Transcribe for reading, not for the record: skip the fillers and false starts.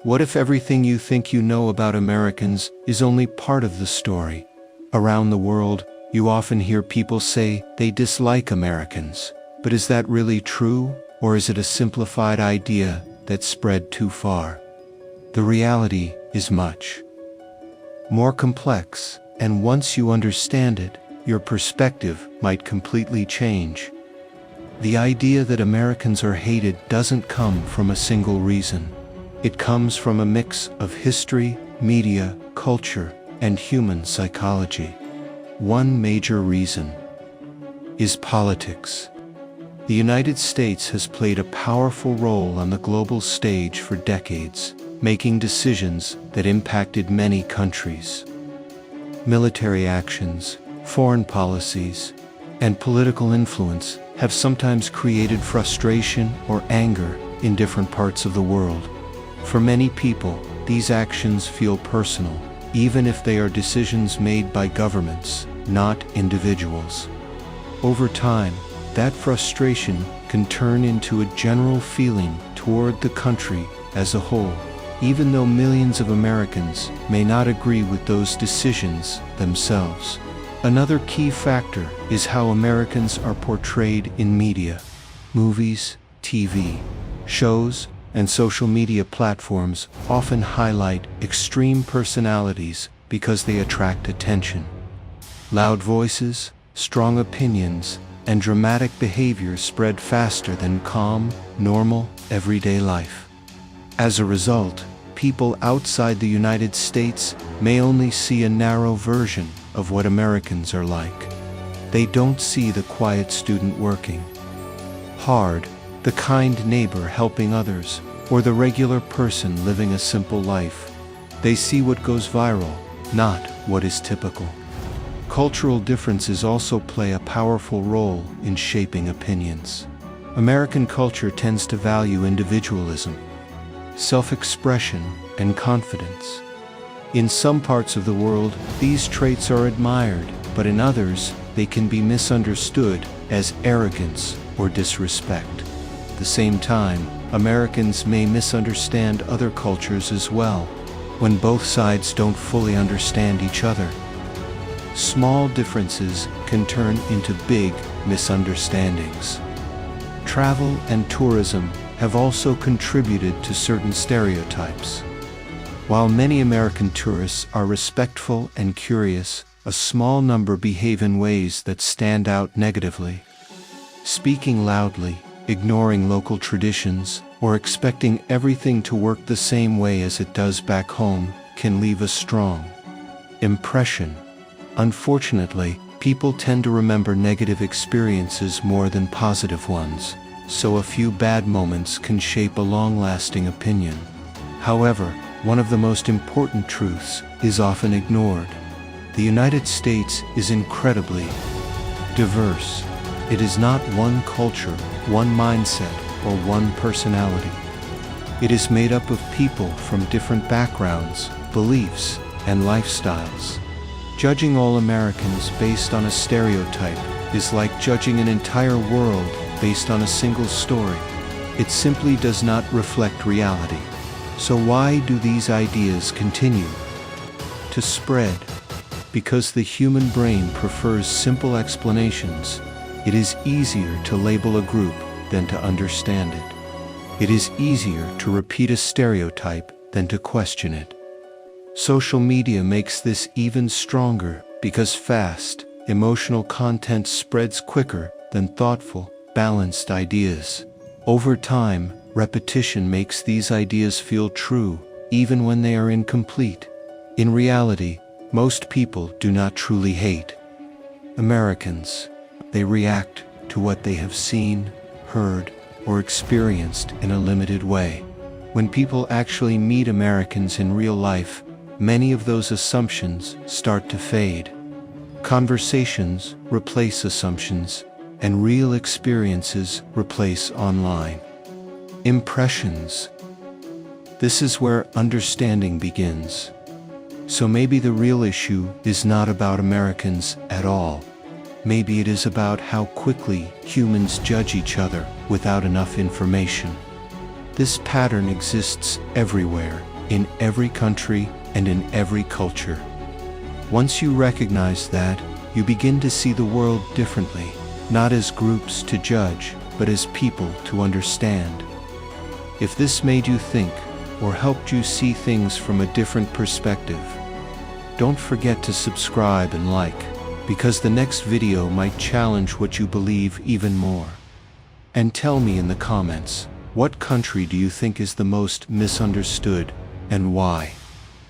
What if everything you think you know about Americans is only part of the story? Around the world, you often hear people say they dislike Americans. But is that really true, or is it a simplified idea that spread too far? The reality is much more complex, and once you understand it, your perspective might completely change. The idea that Americans are hated doesn't come from a single reason. It comes from a mix of history, media, culture, and human psychology. One major reason is politics. The United States has played a powerful role on the global stage for decades, making decisions that impacted many countries. Military actions, foreign policies, and political influence have sometimes created frustration or anger in different parts of the world. For many people, these actions feel personal, even if they are decisions made by governments, not individuals. Over time, that frustration can turn into a general feeling toward the country as a whole, even though millions of Americans may not agree with those decisions themselves. Another key factor is how Americans are portrayed in media. Movies, TV, shows, and social media platforms often highlight extreme personalities because they attract attention. Loud voices, strong opinions, and dramatic behavior spread faster than calm, normal, everyday life. As a result, people outside the United States may only see a narrow version of what Americans are like. They don't see the quiet student working hard, the kind neighbor helping others, or the regular person living a simple life. They see what goes viral, not what is typical. Cultural differences also play a powerful role in shaping opinions. American culture tends to value individualism, self-expression, and confidence. In some parts of the world, these traits are admired, but in others, they can be misunderstood as arrogance or disrespect. At the same time, Americans may misunderstand other cultures as well, when both sides don't fully understand each other. Small differences can turn into big misunderstandings. Travel and tourism have also contributed to certain stereotypes. While many American tourists are respectful and curious, a small number behave in ways that stand out negatively. Speaking loudly, ignoring local traditions, or expecting everything to work the same way as it does back home can leave a strong impression. Unfortunately, people tend to remember negative experiences more than positive ones, so a few bad moments can shape a long-lasting opinion. However, one of the most important truths is often ignored. The United States is incredibly diverse. It is not one culture, one mindset, or one personality. It is made up of people from different backgrounds, beliefs, and lifestyles. Judging all Americans based on a stereotype is like judging an entire world based on a single story. It simply does not reflect reality. So why do these ideas continue to spread? Because the human brain prefers simple explanations. It is easier to label a group than to understand it. It is easier to repeat a stereotype than to question it. Social media makes this even stronger because fast, emotional content spreads quicker than thoughtful, balanced ideas. Over time, repetition makes these ideas feel true, even when they are incomplete. In reality, most people do not truly hate Americans. They react to what they have seen, heard, or experienced in a limited way. When people actually meet Americans in real life, many of those assumptions start to fade. Conversations replace assumptions, and real experiences replace online impressions. This is where understanding begins. So maybe the real issue is not about Americans at all. Maybe it is about how quickly humans judge each other without enough information. This pattern exists everywhere, in every country and in every culture. Once you recognize that, you begin to see the world differently, not as groups to judge, but as people to understand. If this made you think, or helped you see things from a different perspective, don't forget to subscribe and like, because the next video might challenge what you believe even more. And tell me in the comments, what country do you think is the most misunderstood, and why?